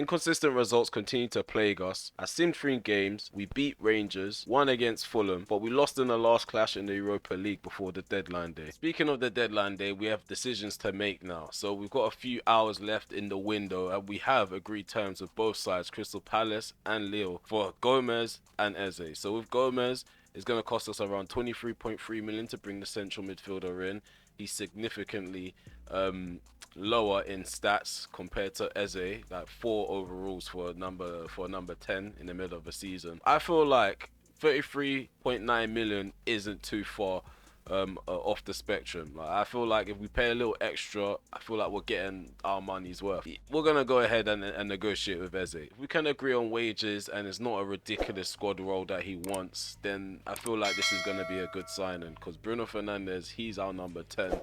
Inconsistent results continue to plague us. At Sim 3 games, we beat Rangers, won against Fulham, but we lost in the last clash in the Europa League before the deadline day. Speaking of the deadline day, we have decisions to make now. So we've got a few hours left in the window, and we have agreed terms with both sides, Crystal Palace and Lille, for Gomez and Eze. So with Gomez, it's going to cost us around 23.3 million to bring the central midfielder in. He's significantly lower in stats compared to Eze, like 4 overalls for number 10 in the middle of the season. I feel like 33.9 million isn't too far off the spectrum. Like, I feel like if we pay a little extra, I feel like we're getting our money's worth. We're gonna go ahead and negotiate with Eze. If we can agree on wages and it's not a ridiculous squad role that he wants, then I feel like this is gonna be a good signing, because Bruno Fernandes, he's our number 10.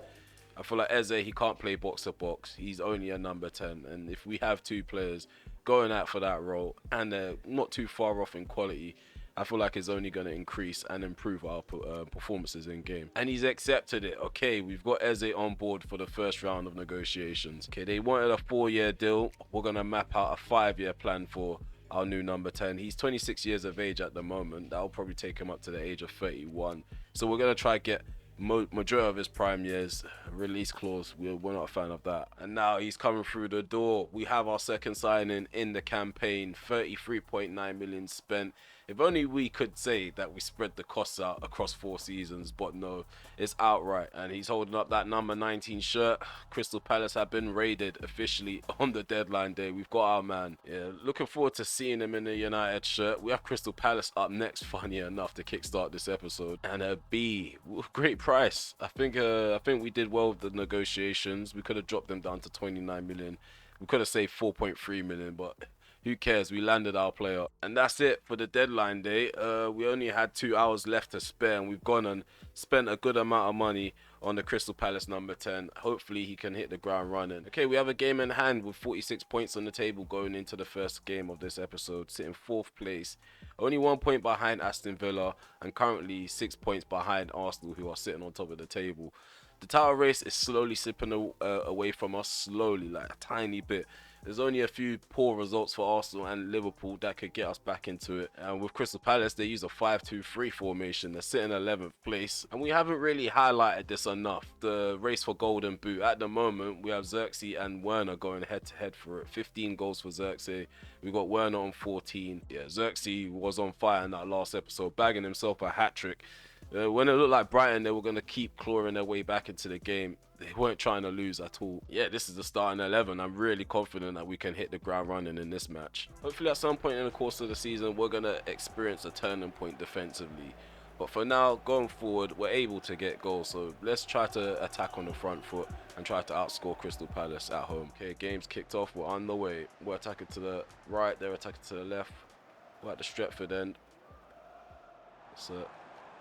I feel like Eze, he can't play box to box. He's only a number 10. And if we have two players going out for that role and they're not too far off in quality, I feel like it's only going to increase and improve our performances in game. And he's accepted it. Okay, we've got Eze on board for the first round of negotiations. Okay, they wanted a 4-year deal. We're going to map out a 5-year plan for our new number 10. He's 26 years of age at the moment. That'll probably take him up to the age of 31. So we're going to try to get majority of his prime years release clause. We're not a fan of that. And now he's coming through the door. We have our second signing in the campaign. 33.9 million spent. If only we could say that we spread the costs out across 4 seasons, but no, it's outright. And he's holding up that number 19 shirt. Crystal Palace have been raided officially on the deadline day. We've got our man. Yeah, looking forward to seeing him in the United shirt. We have Crystal Palace up next, funny enough, to kickstart this episode. And a B, great price. I think we did well with the negotiations. We could have dropped them down to 29 million. We could have saved 4.3 million, but who cares? We landed our player. And that's it for the deadline day. We only had 2 hours left to spare, and we've gone and spent a good amount of money on the Crystal Palace number 10. Hopefully he can hit the ground running. Okay, we have a game in hand with 46 points on the table going into the first game of this episode, sitting 4th place. Only 1 point behind Aston Villa, and currently 6 points behind Arsenal, who are sitting on top of the table. The title race is slowly slipping away from us, slowly, like a tiny bit. There's only a few poor results for Arsenal and Liverpool that could get us back into it. And with Crystal Palace, they use a 5-2-3 formation. They're sitting 11th place. And we haven't really highlighted this enough. The race for Golden Boot. At the moment, we have Xerxes and Werner going head-to-head for it. 15 goals for Xerxes. We got Werner on 14. Yeah, Xerxes was on fire in that last episode, bagging himself a hat-trick. When it looked like Brighton, they were going to keep clawing their way back into the game. They weren't trying to lose at all. Yeah, this is the starting 11. I'm really confident that we can hit the ground running in this match. Hopefully at some point in the course of the season, we're going to experience a turning point defensively. But for now, going forward, we're able to get goals. So let's try to attack on the front foot and try to outscore Crystal Palace at home. Okay, game's kicked off. We're on the way. We're attacking to the right. They're attacking to the left. We're at the Stretford end. So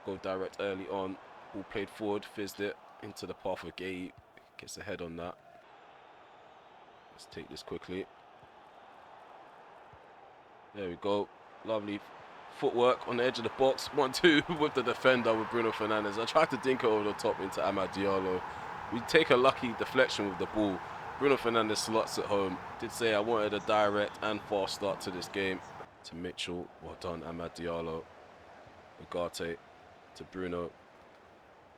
go direct early on. Ball played forward, fizzed it into the path of Gay. Gets ahead on that. Let's take this quickly. There we go. Lovely footwork on the edge of the box. 1-2 with the defender with Bruno Fernandes. I tried to dink it over the top into Amad Diallo. We take a lucky deflection with the ball. Bruno Fernandes slots it home. Did say I wanted a direct and fast start to this game. To Mitchell. Well done, Amad Diallo. Ugarte to Bruno.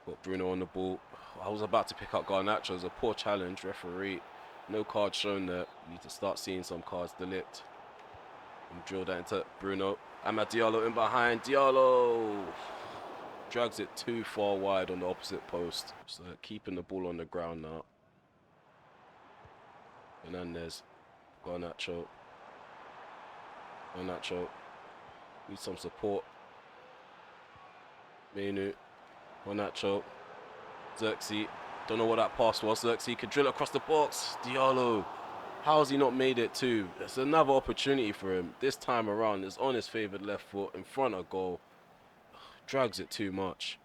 Got Bruno on the ball. I was about to pick up Garnacho. It was a poor challenge. Referee. No card shown there. We need to start seeing some cards. Delict. And drill that into Bruno. Amad Diallo in behind. Diallo drags it too far wide on the opposite post. So keeping the ball on the ground now. Fernandes. Garnacho. Garnacho. Need some support. Menu. Garnacho. Xerxes. Don't know what that pass was. Xerxes could drill across the box. Diallo. How has he not made it too? It's another opportunity for him. This time around, it's on his favoured left foot in front of goal. Drags it too much.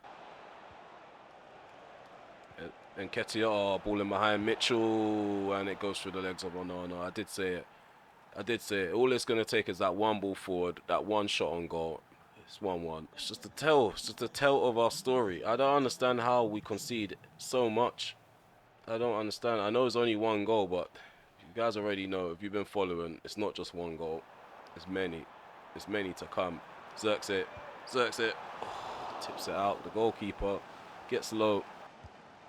And Ketia, ball in behind Mitchell. And it goes through the legs of... Oh, no, I did say it. All it's going to take is that one ball forward, that one shot on goal. It's 1-1. It's just a tell of our story. I don't understand how we concede so much. I don't understand. I know it's only one goal, but You guys already know, if you've been following, it's not just one goal. It's many. It's many to come. Zirks it. Zirks it. Oh, tips it out. The goalkeeper gets low.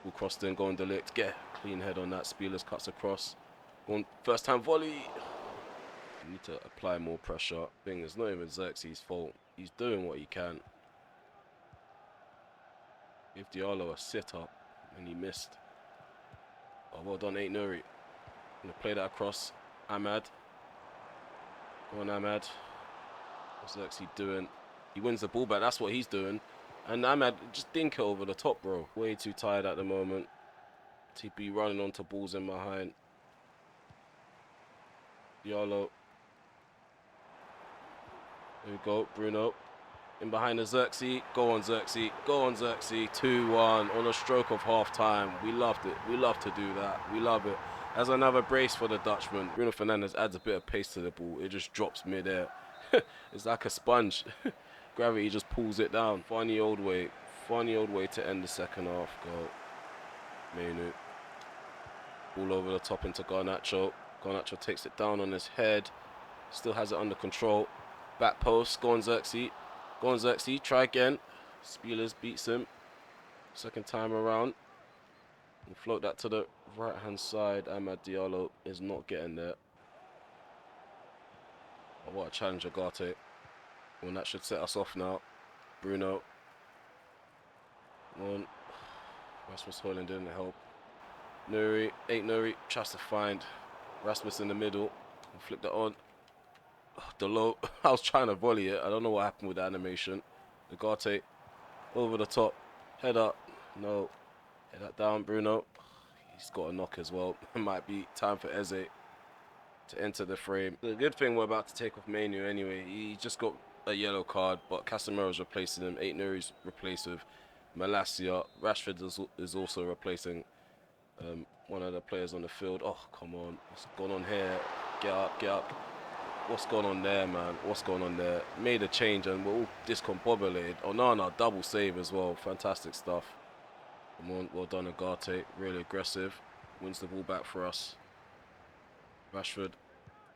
Will cross in, go on Delict. Get clean head on that. Spielers cuts across. Going first time volley. You need to apply more pressure. Thing is, not even Xerxes' fault. He's doing what he can. Give Diallo a sit up, and he missed. Oh, well done, Ain't Nuri. Gonna play that across. Ahmad. Go on, Ahmad. What's Xerxes doing? He wins the ball back. That's what he's doing. And Ahmad just dink it over the top, bro. Way too tired at the moment. TP running onto balls in behind. Diallo. There we go, Bruno. In behind the Xerxes. Go on, Xerxes. Go on, Xerxes. 2-1 on a stroke of half time. We loved it. We love to do that. We love it. As another brace for the Dutchman. Bruno Fernandes adds a bit of pace to the ball. It just drops mid-air. It's like a sponge. Gravity just pulls it down. Funny old way. Funny old way to end the second half. Go. Menu. Ball over the top into Garnacho. Garnacho takes it down on his head. Still has it under control. Back post. Go on, Xerxes. Go on, Xerxes. Try again. Spielers beats him. Second time around. And float that to the right-hand side. Amad Diallo is not getting there. Oh, what a challenge, Agate. Well, that should set us off now. Bruno. One. Rasmus Højlund didn't help. Nuri. Ain't Nuri. Tries to find Rasmus in the middle. And flip that on. Oh, the low. I was trying to volley it. I don't know what happened with the animation. Agate. Over the top. Head up. No. Head that down, Bruno. He's got a knock as well. It might be time for Eze to enter the frame. The good thing we're about to take off Manu anyway. He just got a yellow card, but Casemiro's replacing him. Ain't Nuri's replaced with Malacia. Rashford is also replacing one of the players on the field. Oh, come on. What's going on here? Get up, get up. What's going on there, man? What's going on there? Made a change and we're all discombobulated. Oh, no, double save as well. Fantastic stuff. Come on, well done, Agate. Really aggressive. Wins the ball back for us. Rashford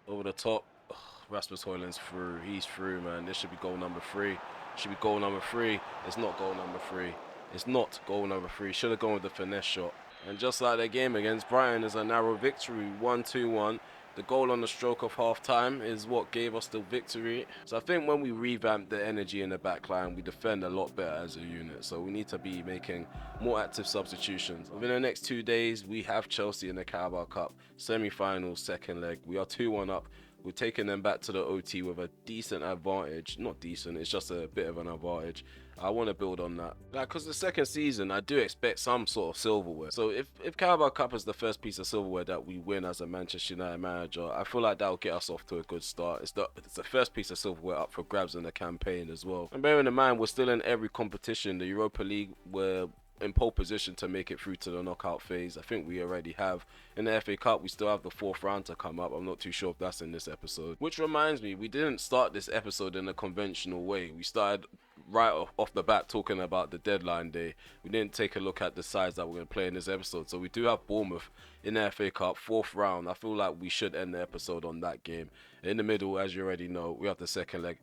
over the top. Oh, Rasmus Højlund's through. He's through, man. This should be goal number 3. Should be goal number 3. It's not goal number 3. It's not goal number 3. Should have gone with the finesse shot. And just like their game against Brighton, is a narrow victory. 1-2-1. The goal on the stroke of half-time is what gave us the victory. So I think when we revamp the energy in the back line, we defend a lot better as a unit. So we need to be making more active substitutions. Within the next 2 days, we have Chelsea in the Carabao Cup semi-finals, second leg. We are 2-1 up. We're taking them back to the OT with a decent advantage. Not decent, it's just a bit of an advantage. I want to build on that. Because the second season, I do expect some sort of silverware. So if Carabao Cup is the first piece of silverware that we win as a Manchester United manager, I feel like that will get us off to a good start. It's the first piece of silverware up for grabs in the campaign as well. And bearing in mind, we're still in every competition. The Europa League, we're in pole position to make it through to the knockout phase. I think we already have. In the FA Cup, we still have the 4th round to come up. I'm not too sure if that's in this episode. Which reminds me, we didn't start this episode in a conventional way. We started right off the bat talking about the deadline day. We didn't take a look at the sides that we're going to play in this episode. So we do have Bournemouth in the FA Cup, 4th round. I feel like we should end the episode on that game. In the middle, as you already know, we have the second leg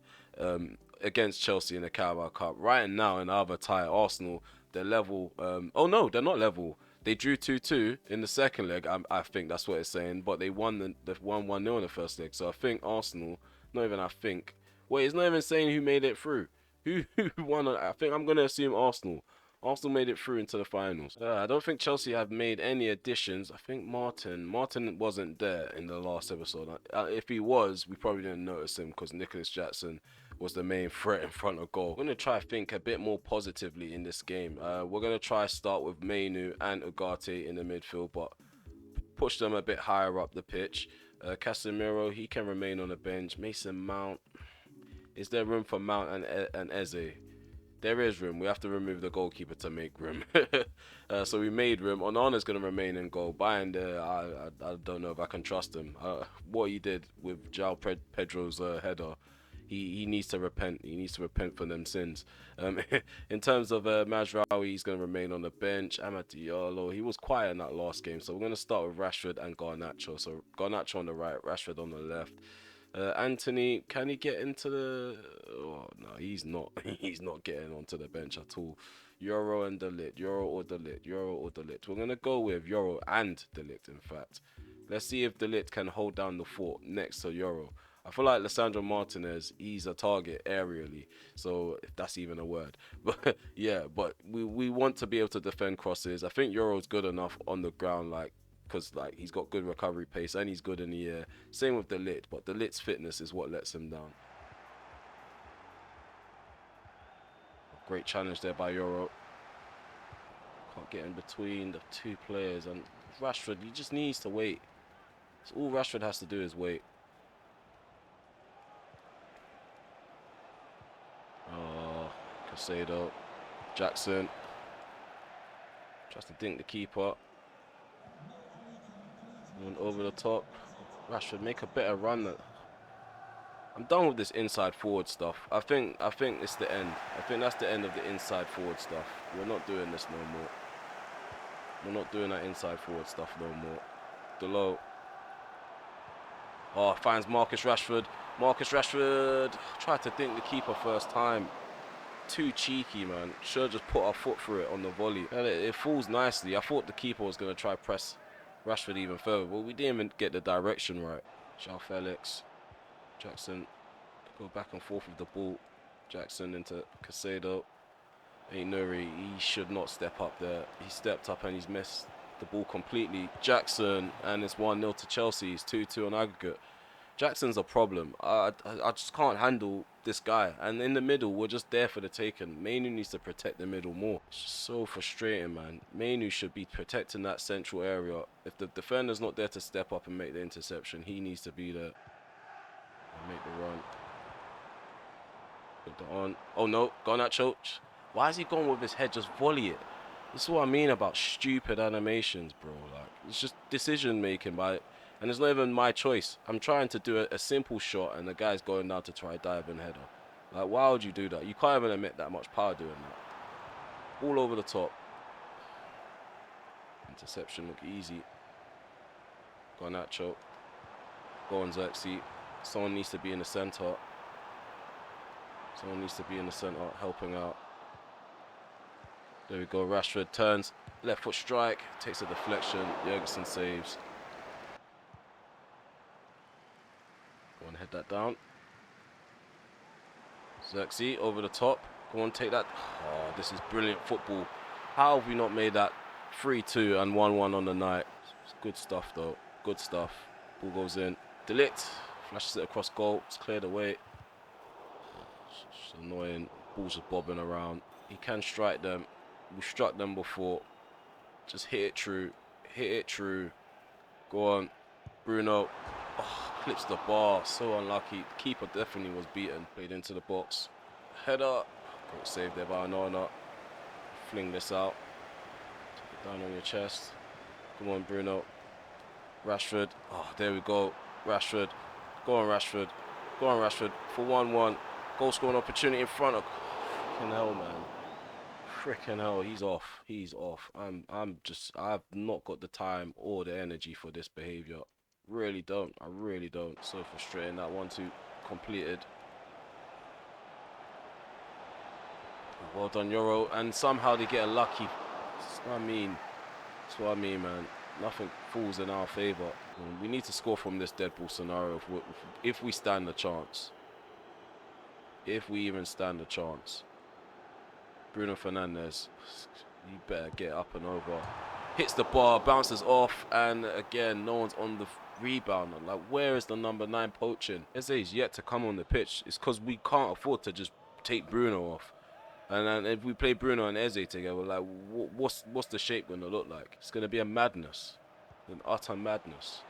against Chelsea in the Carabao Cup. Right now in the other tie, Arsenal, they're level. Oh no, they're not level. They drew 2-2 in the second leg. I think that's what it's saying. But they won the 1-0 in the first leg. So I think Arsenal, not even I think. Wait, it's not even saying who made it through. Who won? I think I'm going to assume Arsenal. Arsenal made it through into the finals. I don't think Chelsea have made any additions. I think Martin wasn't there in the last episode. If he was, we probably didn't notice him because Nicholas Jackson was the main threat in front of goal. We're going to try to think a bit more positively in this game. We're going to try start with Manu and Ugarte in the midfield, but push them a bit higher up the pitch. Casemiro, he can remain on the bench. Mason Mount. Is there room for Mount and Eze? There is room. We have to remove the goalkeeper to make room. So we made room. Onana's going to remain in goal. Bayern there, I don't know if I can trust him. What he did with João Pedro's header, he needs to repent. He needs to repent for them sins. In terms of Mazraoui, he's going to remain on the bench. Amad Diallo, he was quiet in that last game, so we're going to start with Rashford and Garnacho. So Garnacho on the right, Rashford on the left. Anthony, can he get into the... Oh, no, he's not. He's not getting onto the bench at all. Euro and Delite, Euro or Delite, Euro or Delite. We're going to go with Euro and Delite, in fact. Let's see if Delite can hold down the fort next to Euro. I feel like Lissandro Martinez, he's a target aerially, so if that's even a word. But yeah, but we want to be able to defend crosses. I think Euro's good enough on the ground, like, because like he's got good recovery pace and he's good in the air. Same with Delite, but Delite's fitness is what lets him down. Great challenge there by Euro. Can't get in between the two players, and Rashford, he just needs to wait. So all Rashford has to do is wait. Oh, Casado, Jackson tries to dink the keeper. Went over the top. Rashford, make a better run. I'm done with this inside forward stuff. I think it's the end. I think that's the end of the inside forward stuff. We're not doing this no more. We're not doing that inside forward stuff no more. Delo. Oh, finds Marcus Rashford. Marcus Rashford tried to dink the keeper first time. Too cheeky, man. Should have just put our foot through it on the volley. And it falls nicely. I thought the keeper was going to try press Rashford even further, but we didn't even get the direction right. João Felix. Jackson. Go back and forth with the ball. Jackson into Casado. Nuri, he should not step up there. He stepped up and he's missed the ball completely. Jackson, and it's 1-0 to Chelsea. It's 2-2 on aggregate. Jackson's a problem. I just can't handle this guy. And in the middle, we're just there for the taking. Mainu needs to protect the middle more. It's just so frustrating, man. Mainu should be protecting that central area. If the defender's not there to step up and make the interception, he needs to be there and make the run. Put that on. Oh no, Garnacho. Why is he going with his head? Just volley it. This is what I mean about stupid animations, bro. Like, it's just decision making by... And it's not even my choice. I'm trying to do a simple shot and the guy's going down to try a dive and header. Like, why would you do that? You can't even admit that much power doing that. All over the top. Interception look easy. Garnacho. Go on, Xerxes. Someone needs to be in the centre. Someone needs to be in the centre helping out. There we go. Rashford turns. Left foot strike. Takes a deflection. Jurgensen saves. Go on, head that down. Xerxes over the top. Go on, take that. Oh, this is brilliant football. How have we not made that 3-2 and 1-1 on the night? It's good stuff, though. Good stuff. Ball goes in. Delite. Flashes it across goal. It's cleared away. It's annoying. Ball's just bobbing around. He can strike them. We struck them before. Just hit it true. Hit it true. Go on. Bruno. Oh, clips the bar. So unlucky. The keeper definitely was beaten. Played into the box. Header. Great save there by Onana. Fling this out. Take it down on your chest. Come on, Bruno. Rashford. Oh, there we go. Rashford. Go on, Rashford. Go on, Rashford. For 1-1. Goal scoring opportunity in front of... Freaking hell, man. Freaking hell, he's off. He's off. I've not got the time or the energy for this behaviour. Really don't. I really don't. So frustrating. That 1-2 completed. Well done, Euro. And somehow they get a lucky. That's what I mean. That's what I mean, man. Nothing falls in our favour. We need to score from this dead ball scenario if we stand a chance. If we even stand a chance. Bruno Fernandes, you better get up and over. Hits the bar, bounces off, and again, no one's on the rebound. Like, where is the number 9 poaching? Eze's yet to come on the pitch. It's because we can't afford to just take Bruno off. And then if we play Bruno and Eze together, like, what's the shape going to look like? It's going to be a madness, an utter madness.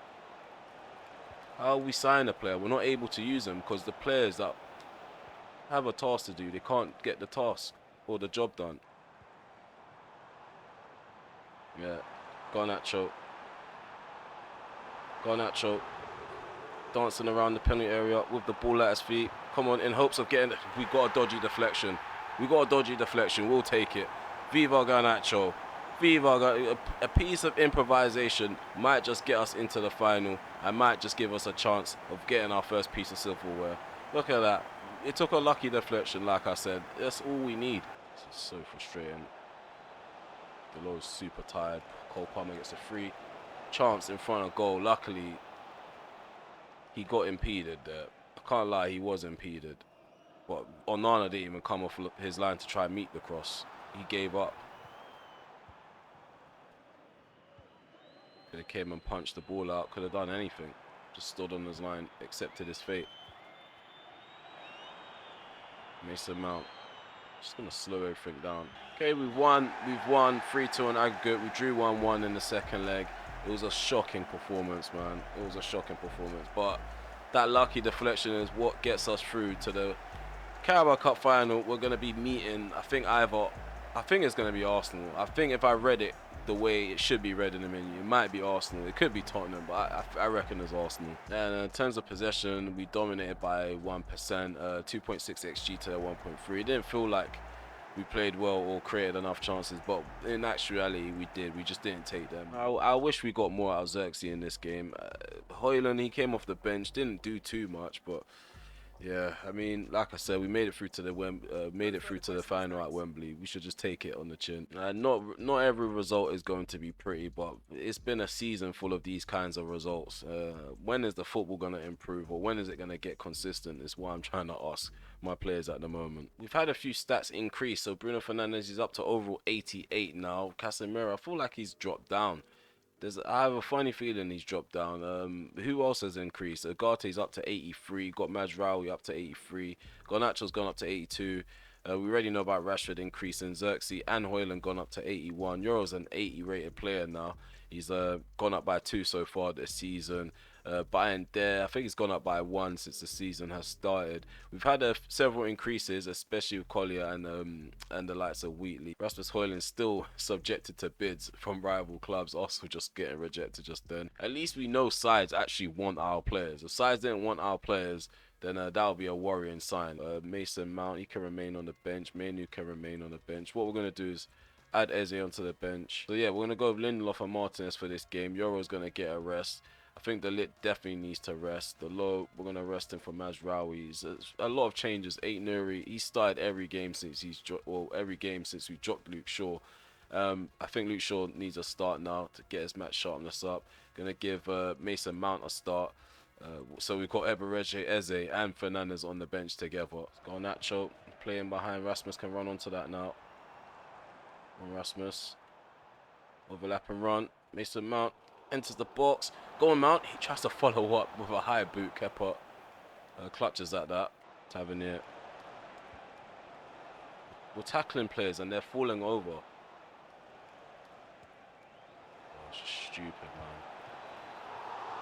How we sign a player? We're not able to use them because the players that have a task to do, they can't get the task or the job done. Yeah, Garnacho. Garnacho. dancing around the penalty area with the ball at his feet. Come on, in hopes of getting... We got a dodgy deflection. We'll take it. Viva Garnacho. A piece of improvisation might just get us into the final and might just give us a chance of getting our first piece of silverware. Look at that. It took a lucky deflection, like I said. That's all we need. This is so frustrating. Delow's super tired. Cole Palmer gets a free chance in front of goal. Luckily, he got impeded there. I can't lie, he was impeded. But Onana didn't even come off his line to try and meet the cross. He gave up. Could have came and punched the ball out. Could have done anything. Just stood on his line, accepted his fate. Mason Mount. Just going to slow everything down. Okay, we've won 3-2 on aggregate. We drew 1-1 in the second leg. It was a shocking performance, man. It was a shocking performance. But that lucky deflection is what gets us through to the Carabao Cup final. We're going to be meeting, I think it's going to be Arsenal. I think if I read it the way it should be read in the menu, it might be Arsenal. It could be Tottenham, but I reckon it's Arsenal. And in terms of possession, we dominated by 1%, 2.6 XG to 1.3. It didn't feel like we played well or created enough chances, but in actuality we did. We just didn't take them. I wish we got more out of Xerxes in this game. Højlund, he came off the bench, didn't do too much, but yeah, I mean, like I said, we made it through to the final at Wembley. We should just take it on the chin. Not every result is going to be pretty, but it's been a season full of these kinds of results. When is the football going to improve, or when is it going to get consistent? Is what I'm trying to ask my players at the moment. We've had a few stats increase. So Bruno Fernandes is up to overall 88 now. Casemiro, I feel like he's dropped down. I have a funny feeling he's dropped down. Who else has increased? Ugarte's up to 83. Got Mazraoui up to 83. Garnacho's gone up to 82. We already know about Rashford increasing. Xerxes and Højlund gone up to 81. Euro's an 80 rated player now. He's gone up by 2 so far this season. Bayern there, I think he's gone up by 1 since the season has started. We've had several increases, especially with Collier and the likes of Wheatley. Rasmus Højlund still subjected to bids from rival clubs, also just getting rejected just then. At least we know sides actually want our players. If sides didn't want our players, then that would be a worrying sign. Mason Mount, he can remain on the bench. Menu can remain on the bench. What we're going to do is add Eze onto the bench. So yeah, we're going to go with Lindelof and Martinez for this game. Euro's going to get a rest. I think the Lit definitely needs to rest. The Low, we're going to rest him for Mazraoui. A lot of changes. Nuri, he started every game since we dropped Luke Shaw. I think Luke Shaw needs a start now to get his match sharpness up. Going to give Mason Mount a start. So we've got Eberechi, Eze and Fernandes on the bench together. Garnacho playing behind. Rasmus can run onto that now. On Rasmus. Overlap and run. Mason Mount enters the box. Go on, Mount. He tries to follow up with a high boot. Kepa clutches at that. Tavernier. We're tackling players and they're falling over. Oh, it's just stupid, man.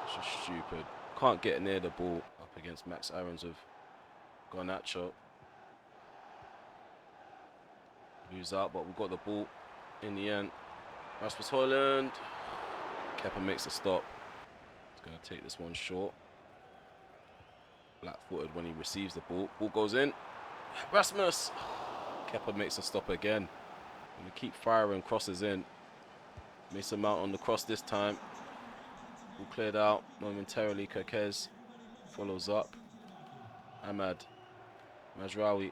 It's just stupid. Can't get near the ball up against Max Aarons with Garnacho. Lose out, but we've got the ball in the end. Rasmus Højlund. Kepa makes a stop. He's going to take this one short. Flat-footed when he receives the ball. Ball goes in. Rasmus. Kepa makes a stop again. Going to keep firing crosses in. Mason Mount on the cross this time. Ball cleared out momentarily. Kirkez follows up. Ahmad. Mazraoui.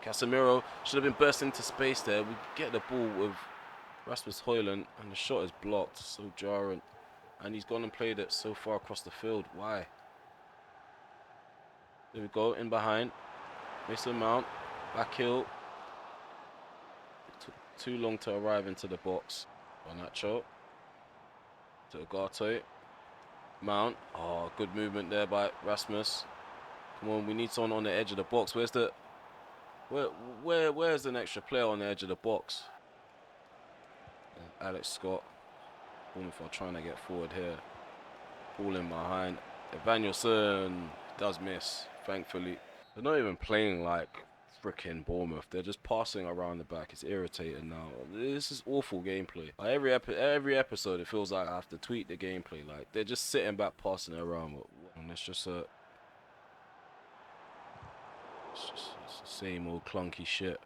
Casemiro should have been bursting into space there. We get the ball with Rasmus Højlund and the shot is blocked. So jarring. And he's gone and played it so far across the field. Why? There we go. In behind. Mason Mount. Back heel. It took too long to arrive into the box. Garnacho. To Ugarte. Mount. Oh, good movement there by Rasmus. Come on, we need someone on the edge of the box. Where's an extra player on the edge of the box? Alex Scott. Bournemouth are trying to get forward here. Ball in behind. Evanilson does miss, thankfully. They're not even playing like Freaking Bournemouth. They're just passing around the back. It's irritating now. This is awful gameplay. Like every episode, it feels like I have to tweak the gameplay. Like, they're just sitting back, passing it around. And it's just it's the same old clunky shit.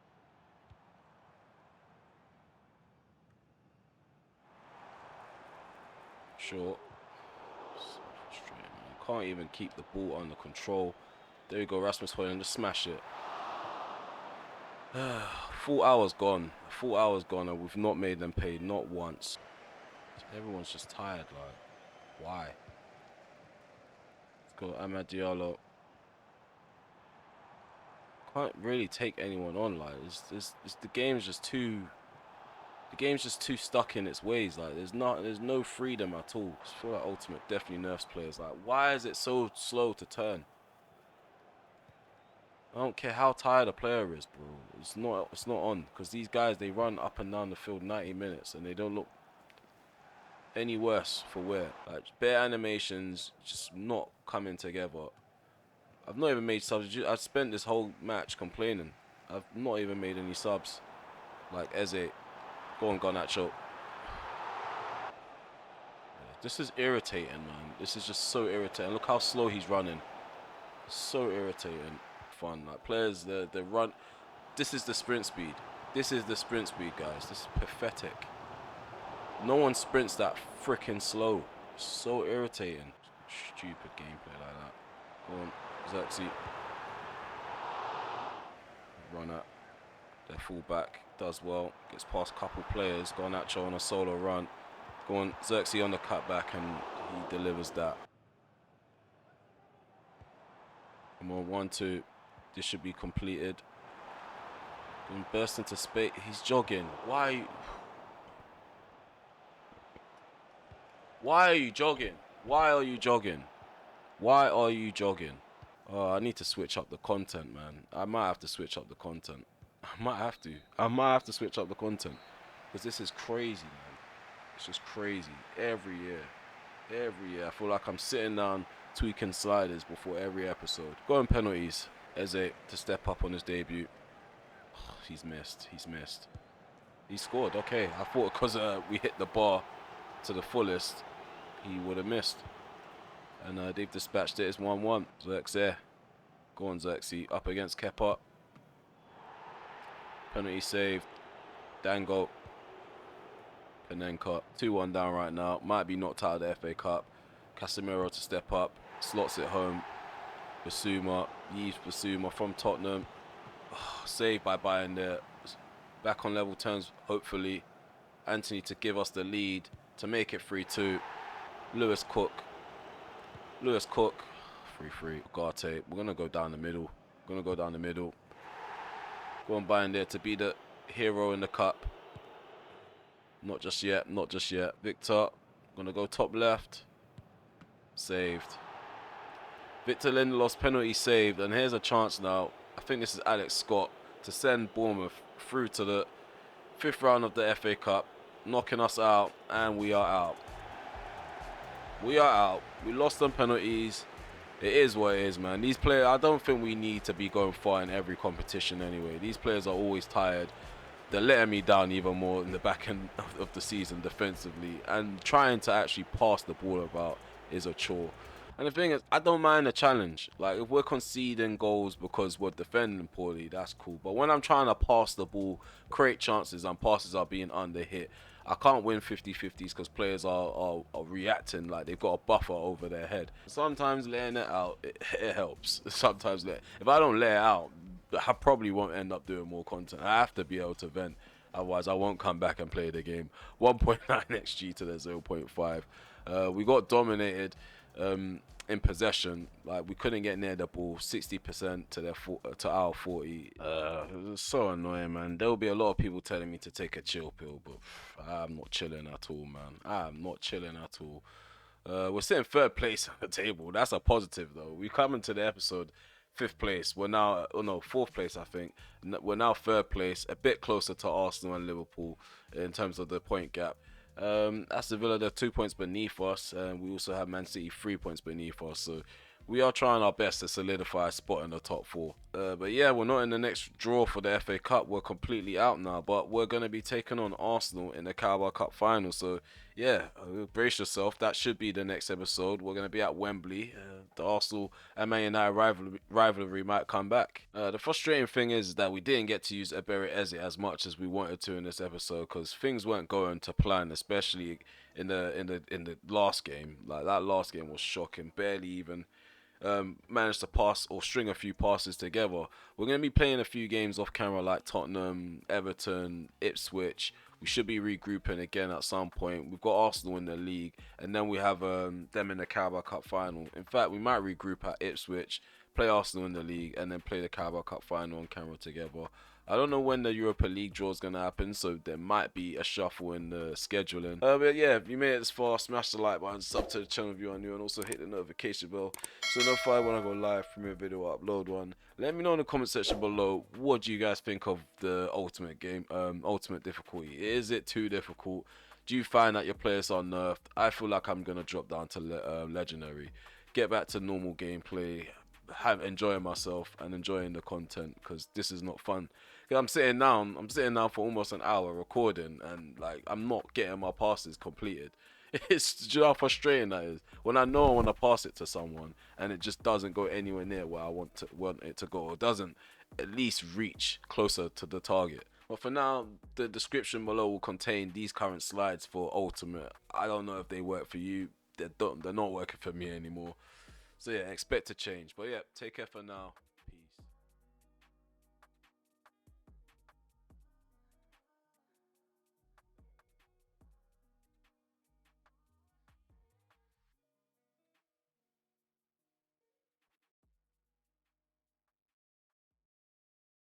Short. So frustrating, man. Can't even keep the ball under control. There you go, Rasmus Højlund, just smash it. 4 hours gone. 4 hours gone, and we've not made them pay, not once. Everyone's just tired, like, why? Let's go, Amad Diallo. Can't really take anyone on, like, the game's just too. The game's just too stuck in its ways. Like, there's no freedom at all. I feel like Ultimate definitely nerfs players. Like, why is it so slow to turn? I don't care how tired a player is, bro. It's not on, because these guys, they run up and down the field 90 minutes and they don't look any worse for wear. Like, bare animations just not coming together. I've not even made subs. I've spent this whole match complaining. I've not even made any subs. Like Eze, go on, Garnacho. Yeah, this is irritating, man. This is just so irritating. Look how slow he's running. So irritating. Fun, like, players, they run. This is the sprint speed. This is the sprint speed, guys. This is pathetic. No one sprints that freaking slow. So irritating. Stupid gameplay like that. Go on, Xerxes. Run at their fullback, does well, gets past a couple players. Garnacho on a solo run. Go on, Xerxes on the cutback, and he delivers that. Come on, 1-2. This should be completed. And burst into space. He's jogging. Why? Why are you jogging? Why are you jogging? Why are you jogging? Oh, I need to switch up the content, man. I might have to switch up the content. I might have to switch up the content. Because this is crazy, man. It's just crazy. Every year. I feel like I'm sitting down tweaking sliders before every episode. Going penalties. Eze to step up on his debut. Oh, he's missed. He scored. Okay, I thought because we hit the bar to the fullest, he would have missed. And they've dispatched it. It's 1-1. Xerxes. Go on, Xerxes. Up against Kepa. Penalty saved. Dango. Panenka. 2-1 down right now. Might be knocked out of the FA Cup. Casemiro to step up. Slots it home. Basuma. Yves Basuma from Tottenham. Oh, saved by Bayern there. Back on level terms, hopefully. Anthony to give us the lead to make it 3-2. Lewis Cook. 3-3. Ugarte. We're going to go down the middle. Go on, Bayern there to be the hero in the cup. Not just yet. Victor. Going to go top left. Saved. Victor Lindelof's penalty saved. And here's a chance now. I think this is Alex Scott to send Bournemouth through to the 5th round of the FA Cup. Knocking us out. And we are out. We lost on penalties. It is what it is, man. These players, I don't think we need to be going far in every competition anyway. These players are always tired. They're letting me down even more in the back end of the season defensively. And trying to actually pass the ball about is a chore. And the thing is, I don't mind a challenge. Like, if we're conceding goals because we're defending poorly, that's cool. But when I'm trying to pass the ball, create chances, and passes are being underhit, I can't win 50-50s because players are reacting like they've got a buffer over their head. Sometimes letting it out, it helps. Sometimes if I don't let it out, I probably won't end up doing more content. I have to be able to vent. Otherwise, I won't come back and play the game. 1.9 XG to the 0.5. We got dominated in possession. Like, we couldn't get near the ball. 60% to our 40. It was so annoying, man. There will be a lot of people telling me to take a chill pill, but I'm not chilling at all, man. I'm not chilling at all. We're sitting 3rd place on the table. That's a positive, though. We come into the episode 5th place. We're now, 4th place, I think. We're now 3rd place, a bit closer to Arsenal and Liverpool in terms of the point gap. Aston Villa, they're 2 points beneath us, and we also have Man City 3 points beneath us. So we are trying our best to solidify a spot in the top four. But yeah, we're not in the next draw for the FA Cup. We're completely out now. But we're going to be taking on Arsenal in the Carabao Cup final. So yeah, brace yourself. That should be the next episode. We're going to be at Wembley. The Arsenal and Man United rivalry might come back. The frustrating thing is that we didn't get to use RemelHD as much as we wanted to in this episode because things weren't going to plan, especially in the last game. Like that last game was shocking. Barely even managed to pass or string a few passes together. We're going to be playing a few games off camera like Tottenham, Everton, Ipswich. We should be regrouping again at some point. We've got Arsenal in the league, and then we have them in the Carabao Cup final. In fact, we might regroup at Ipswich, play Arsenal in the league, and then play the Carabao Cup final on camera together. I don't know when the Europa League draw is going to happen, so there might be a shuffle in the scheduling. But yeah, if you made it this far, smash the like button, sub to the channel if you are new, and also hit the notification bell so notify when I go live, premiere video, or upload one. Let me know in the comment section below, what do you guys think of the ultimate game, ultimate difficulty? Is it too difficult? Do you find that your players are nerfed? I feel like I'm going to drop down to legendary, get back to normal gameplay, enjoying myself and enjoying the content, because this is not fun. I'm sitting down for almost an hour recording, and like I'm not getting my passes completed. It's just how frustrating that is when I know I want to pass it to someone and it just doesn't go anywhere near where I want it to go, or doesn't at least reach closer to the target. But for now, the description below will contain these current slides for Ultimate. I don't know if they work for you. They're not working for me anymore. So yeah, expect a change. But yeah, take care for now.